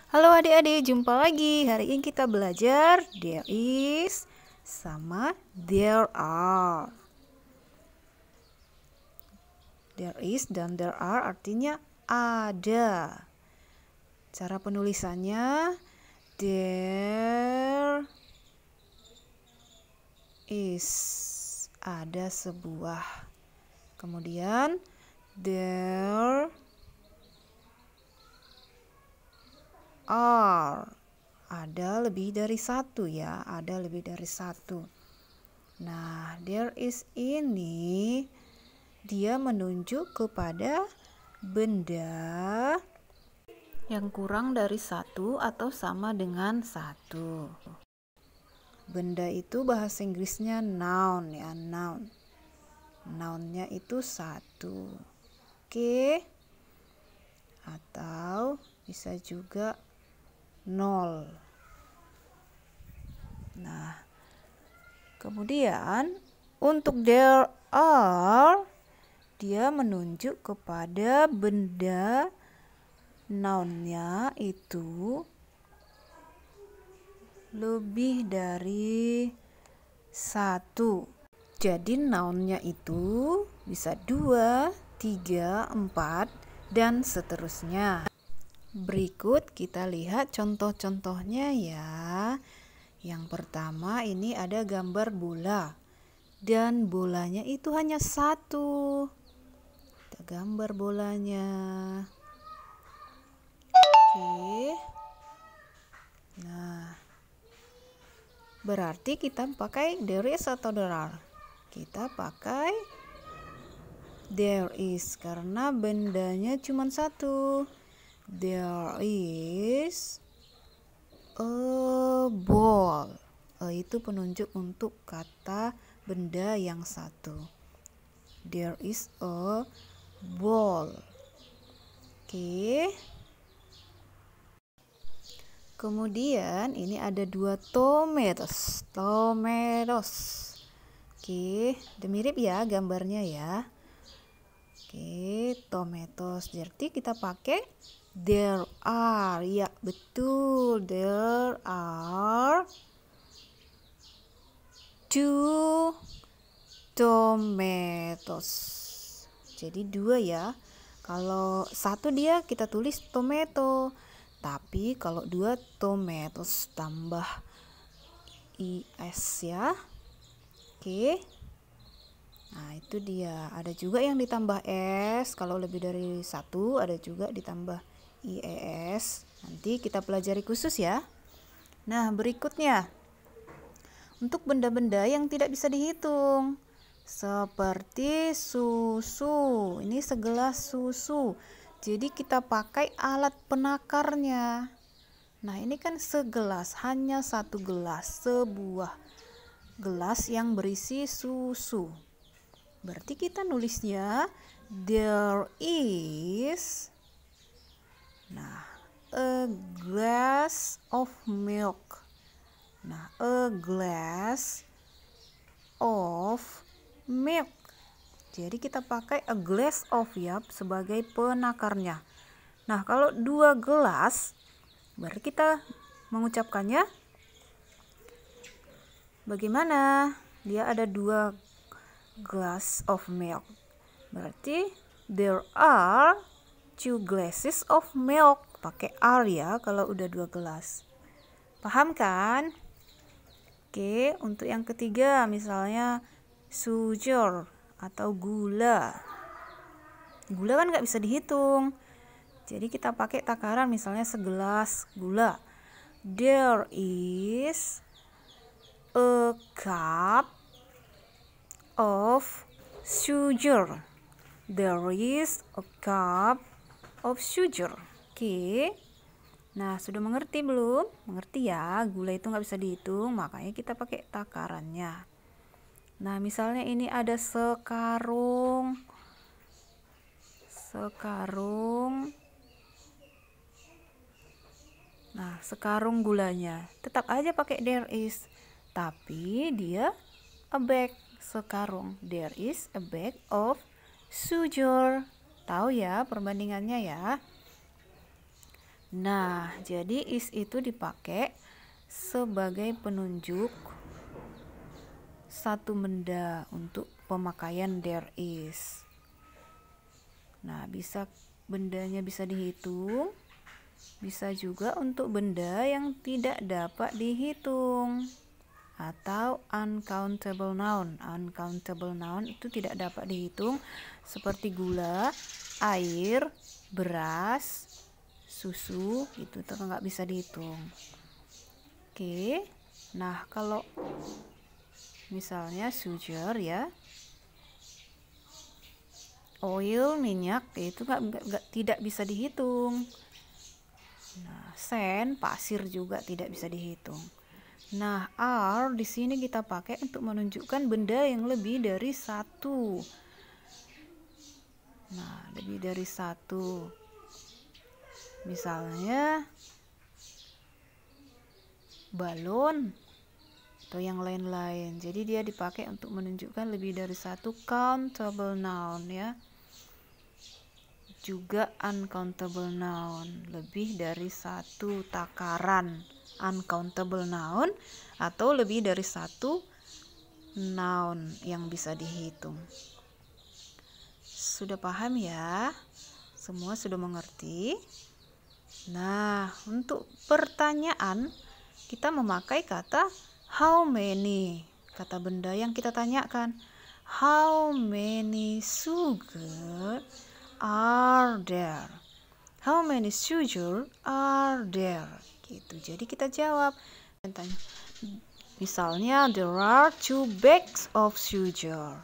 Halo adik-adik, jumpa lagi. Hari ini kita belajar there is sama there are. There is dan there are artinya ada. Cara penulisannya there is, ada sebuah. Kemudian there are, ada lebih dari satu ya, ada lebih dari satu. Nah, there is ini dia menunjuk kepada benda yang kurang dari satu atau sama dengan satu. Benda itu bahasa Inggrisnya noun ya, noun. Nounnya itu satu. Oke. Atau bisa juga 0. Nah, kemudian untuk there are dia menunjuk kepada benda nounnya itu lebih dari satu. Jadi nounnya itu bisa 2, 3, 4 dan seterusnya. Berikut kita lihat contoh-contohnya ya. Yang pertama ini ada gambar bola. Dan bolanya itu hanya satu. Kita gambar bolanya. Oke. Nah, berarti kita pakai there is atau there are? Kita pakai there is karena bendanya cuma satu. There is a ball. Itu penunjuk untuk kata benda yang satu. There is a ball. Oke. Kemudian ini ada 2 tomatoes. Tomatoes. Oke, udah mirip ya gambarnya ya. Oke, tomatoes. Jadi kita pakai there are. Ya, betul. There are 2 tomatoes. Jadi 2 ya. Kalau satu dia kita tulis tomato. Tapi kalau 2 tomatoes tambah is ya. Oke. Nah, itu dia. Ada juga yang ditambah s. Kalau lebih dari 1 ada juga ditambah ies. Nanti kita pelajari khusus ya. Nah, berikutnya. Untuk benda-benda yang tidak bisa dihitung. Seperti susu. Ini segelas susu. Jadi kita pakai alat penakarnya. Nah, ini kan segelas, hanya satu gelas, sebuah gelas yang berisi susu. Berarti kita nulisnya there is, nah, a glass of milk. Nah, a glass of milk. Jadi kita pakai a glass of ya sebagai penakarnya. Nah, kalau 2 gelas, berarti kita mengucapkannya bagaimana? Dia ada 2 glass of milk. Berarti there are 2 glasses of milk. Pakai are ya kalau udah 2 gelas. Paham kan? Oke, untuk yang ketiga misalnya sugar atau gula. Gula kan nggak bisa dihitung. Jadi kita pakai takaran misalnya segelas gula. There is a cup of sugar. There is a cup of sugar. Oke. Nah, sudah mengerti belum? Mengerti ya, gula itu nggak bisa dihitung, makanya kita pakai takarannya. Nah, misalnya ini ada sekarung. Nah, sekarung gulanya. Tetap aja pakai there is. Tapi dia a bag, sekarung. There is a bag of sugar. Tahu ya perbandingannya ya. Nah, jadi is itu dipakai sebagai penunjuk satu benda untuk pemakaian there is. Nah, bendanya bisa dihitung, bisa juga untuk benda yang tidak dapat dihitung atau uncountable noun. Uncountable noun itu tidak dapat dihitung, seperti gula, air, beras, susu, itu nggak bisa dihitung. Oke, nah kalau misalnya sugar ya, oil, minyak, itu tidak bisa dihitung. Nah, sand, pasir juga tidak bisa dihitung. Nah, are di sini kita pakai untuk menunjukkan benda yang lebih dari satu. Nah, lebih dari satu. Misalnya balon atau yang lain-lain. Jadi dia dipakai untuk menunjukkan lebih dari satu countable noun ya. Juga uncountable noun, lebih dari satu takaran. Uncountable noun atau lebih dari satu noun yang bisa dihitung. Sudah paham ya? Semua sudah mengerti? Nah, untuk pertanyaan kita memakai kata how many, kata benda yang kita tanyakan. How many sugar are there? How many sugar are there? Gitu. Jadi kita jawab. Misalnya there are 2 bags of sugar.